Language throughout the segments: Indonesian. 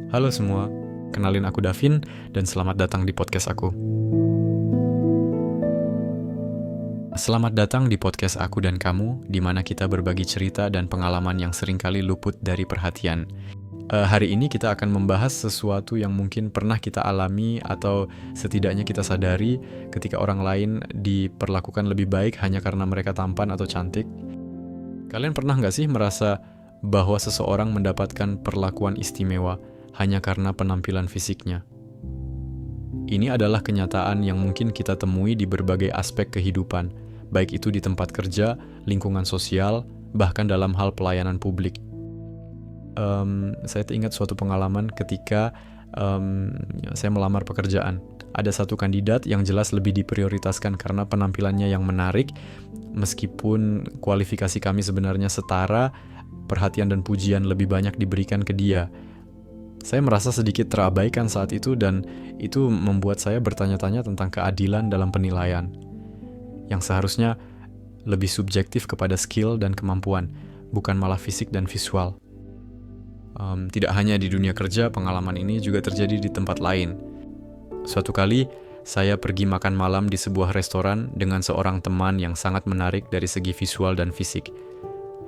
Halo semua, kenalin aku Davin dan selamat datang di podcast aku. Selamat datang di podcast aku dan kamu, di mana kita berbagi cerita dan pengalaman yang seringkali luput dari perhatian. Hari ini kita akan membahas sesuatu yang mungkin pernah kita alami atau setidaknya kita sadari ketika orang lain diperlakukan lebih baik hanya karena mereka tampan atau cantik. Kalian pernah nggak sih merasa bahwa seseorang mendapatkan perlakuan istimewa hanya karena penampilan fisiknya? Ini adalah kenyataan yang mungkin kita temui di berbagai aspek kehidupan, baik itu di tempat kerja, lingkungan sosial, bahkan dalam hal pelayanan publik. Saya teringat suatu pengalaman ketika saya melamar pekerjaan. Ada satu kandidat yang jelas lebih diprioritaskan karena penampilannya yang menarik, meskipun kualifikasi kami sebenarnya setara, perhatian dan pujian lebih banyak diberikan ke dia. Saya merasa sedikit terabaikan saat itu dan itu membuat saya bertanya-tanya tentang keadilan dalam penilaian, yang seharusnya lebih subjektif kepada skill dan kemampuan, bukan malah fisik dan visual. Tidak hanya di dunia kerja, pengalaman ini juga terjadi di tempat lain. Suatu kali, saya pergi makan malam di sebuah restoran dengan seorang teman yang sangat menarik dari segi visual dan fisik.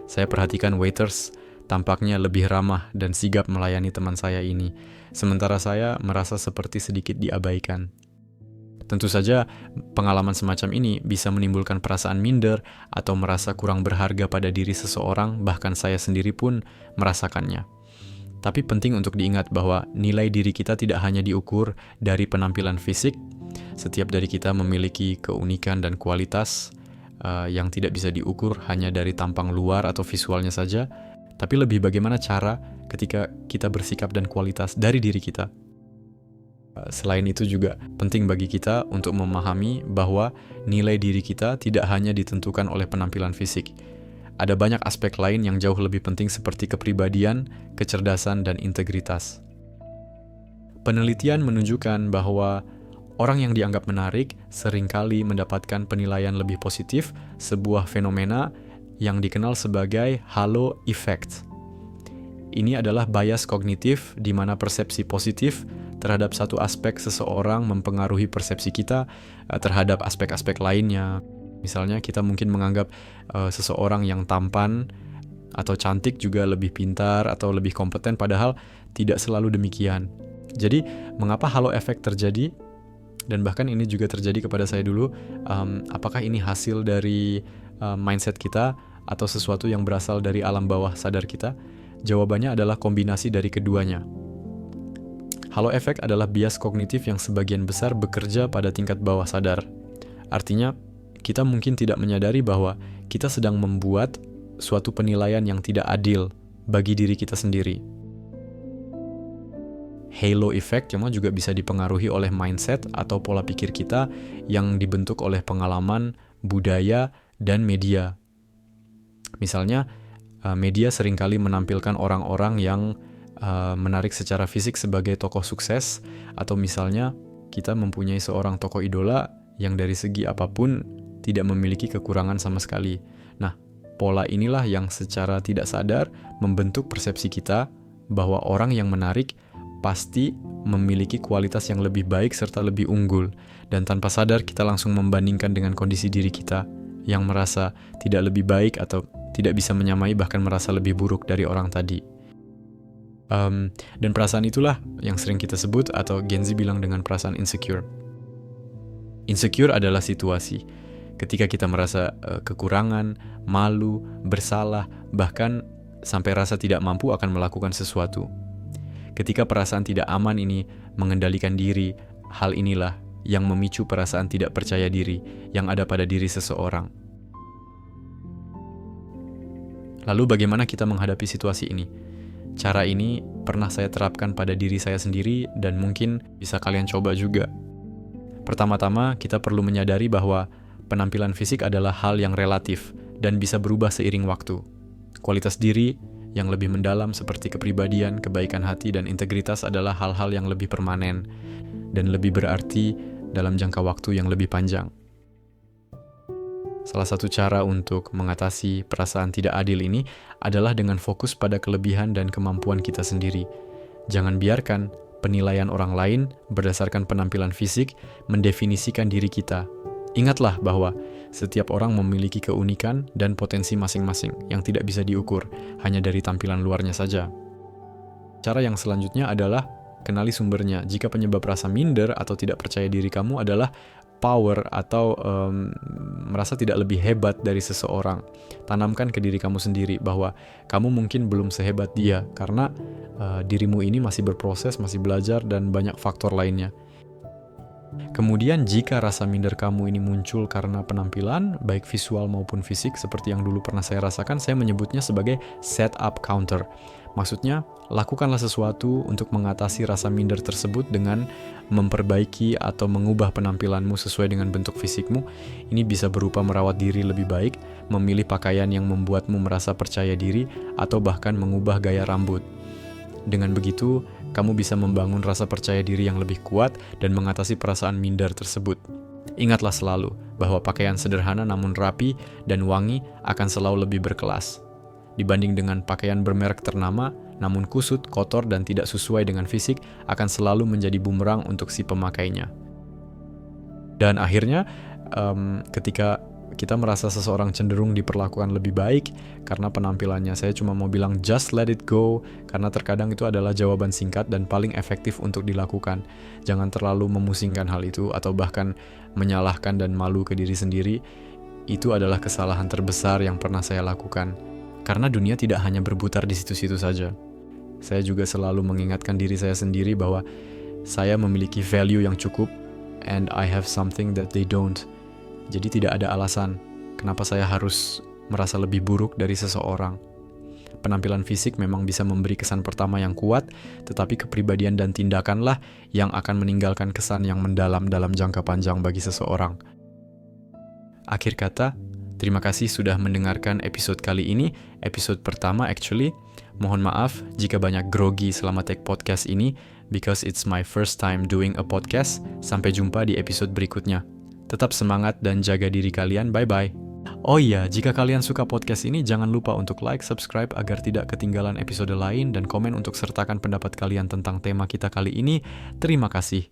Saya perhatikan waiters, tampaknya lebih ramah dan sigap melayani teman saya ini, sementara saya merasa seperti sedikit diabaikan. Tentu saja, pengalaman semacam ini bisa menimbulkan perasaan minder atau merasa kurang berharga pada diri seseorang, bahkan saya sendiri pun merasakannya. Tapi penting untuk diingat bahwa nilai diri kita tidak hanya diukur dari penampilan fisik. Setiap dari kita memiliki keunikan dan kualitas yang tidak bisa diukur hanya dari tampang luar atau visualnya saja, tapi lebih bagaimana cara ketika kita bersikap dan kualitas dari diri kita. Selain itu juga penting bagi kita untuk memahami bahwa nilai diri kita tidak hanya ditentukan oleh penampilan fisik. Ada banyak aspek lain yang jauh lebih penting seperti kepribadian, kecerdasan, dan integritas. Penelitian menunjukkan bahwa orang yang dianggap menarik seringkali mendapatkan penilaian lebih positif, sebuah fenomena yang dikenal sebagai halo effect. Ini adalah bias kognitif di mana persepsi positif terhadap satu aspek seseorang mempengaruhi persepsi kita terhadap aspek-aspek lainnya. Misalnya kita mungkin menganggap seseorang yang tampan atau cantik juga lebih pintar atau lebih kompeten, padahal tidak selalu demikian. Jadi mengapa halo effect terjadi? Dan bahkan ini juga terjadi kepada saya dulu. Apakah ini hasil dari mindset kita atau sesuatu yang berasal dari alam bawah sadar kita? Jawabannya adalah kombinasi dari keduanya. Halo effect adalah bias kognitif yang sebagian besar bekerja pada tingkat bawah sadar. Artinya, kita mungkin tidak menyadari bahwa kita sedang membuat suatu penilaian yang tidak adil bagi diri kita sendiri. Halo effect cuma juga bisa dipengaruhi oleh mindset atau pola pikir kita yang dibentuk oleh pengalaman, budaya, dan media. Misalnya, media seringkali menampilkan orang-orang yang menarik secara fisik sebagai tokoh sukses, atau misalnya kita mempunyai seorang tokoh idola yang dari segi apapun tidak memiliki kekurangan sama sekali. Nah, pola inilah yang secara tidak sadar membentuk persepsi kita bahwa orang yang menarik pasti memiliki kualitas yang lebih baik serta lebih unggul, dan tanpa sadar kita langsung membandingkan dengan kondisi diri kita yang merasa tidak lebih baik atau tidak bisa menyamai, bahkan merasa lebih buruk dari orang tadi. Dan perasaan itulah yang sering kita sebut atau Gen Z bilang dengan perasaan insecure. Insecure adalah situasi ketika kita merasa kekurangan, malu, bersalah, bahkan sampai rasa tidak mampu akan melakukan sesuatu. Ketika perasaan tidak aman ini mengendalikan diri, hal inilah yang memicu perasaan tidak percaya diri yang ada pada diri seseorang. Lalu bagaimana kita menghadapi situasi ini? Cara ini pernah saya terapkan pada diri saya sendiri dan mungkin bisa kalian coba juga. Pertama-tama, kita perlu menyadari bahwa penampilan fisik adalah hal yang relatif dan bisa berubah seiring waktu. Kualitas diri yang lebih mendalam seperti kepribadian, kebaikan hati, dan integritas adalah hal-hal yang lebih permanen dan lebih berarti dalam jangka waktu yang lebih panjang. Salah satu cara untuk mengatasi perasaan tidak adil ini adalah dengan fokus pada kelebihan dan kemampuan kita sendiri. Jangan biarkan penilaian orang lain berdasarkan penampilan fisik mendefinisikan diri kita. Ingatlah bahwa setiap orang memiliki keunikan dan potensi masing-masing yang tidak bisa diukur hanya dari tampilan luarnya saja. Cara yang selanjutnya adalah kenali sumbernya. Jika penyebab rasa minder atau tidak percaya diri kamu adalah power atau merasa tidak lebih hebat dari seseorang, tanamkan ke diri kamu sendiri bahwa kamu mungkin belum sehebat dia karena dirimu ini masih berproses, masih belajar, dan banyak faktor lainnya. Kemudian jika rasa minder kamu ini muncul karena penampilan, baik visual maupun fisik, seperti yang dulu pernah saya rasakan, saya menyebutnya sebagai set-up counter. Maksudnya, lakukanlah sesuatu untuk mengatasi rasa minder tersebut dengan memperbaiki atau mengubah penampilanmu sesuai dengan bentuk fisikmu. Ini bisa berupa merawat diri lebih baik, memilih pakaian yang membuatmu merasa percaya diri, atau bahkan mengubah gaya rambut. Dengan begitu, kamu bisa membangun rasa percaya diri yang lebih kuat dan mengatasi perasaan minder tersebut. Ingatlah selalu bahwa pakaian sederhana namun rapi dan wangi akan selalu lebih berkelas dibanding dengan pakaian bermerek ternama, namun kusut, kotor, dan tidak sesuai dengan fisik akan selalu menjadi bumerang untuk si pemakainya. Dan akhirnya, ketika kita merasa seseorang cenderung diperlakukan lebih baik karena penampilannya, saya cuma mau bilang just let it go, karena terkadang itu adalah jawaban singkat dan paling efektif untuk dilakukan. Jangan terlalu memusingkan hal itu atau bahkan menyalahkan dan malu ke diri sendiri. Itu adalah kesalahan terbesar yang pernah saya lakukan. Karena dunia tidak hanya berputar di situ-situ saja. Saya juga selalu mengingatkan diri saya sendiri bahwa saya memiliki value yang cukup and I have something that they don't. Jadi tidak ada alasan kenapa saya harus merasa lebih buruk dari seseorang. Penampilan fisik memang bisa memberi kesan pertama yang kuat, tetapi kepribadian dan tindakanlah yang akan meninggalkan kesan yang mendalam dalam jangka panjang bagi seseorang. Akhir kata, terima kasih sudah mendengarkan episode kali ini, episode pertama actually. Mohon maaf jika banyak grogi selama take podcast ini, because it's my first time doing a podcast. Sampai jumpa di episode berikutnya. Tetap semangat dan jaga diri kalian, bye-bye. Oh iya, jika kalian suka podcast ini, jangan lupa untuk like, subscribe agar tidak ketinggalan episode lain, dan komen untuk sertakan pendapat kalian tentang tema kita kali ini. Terima kasih.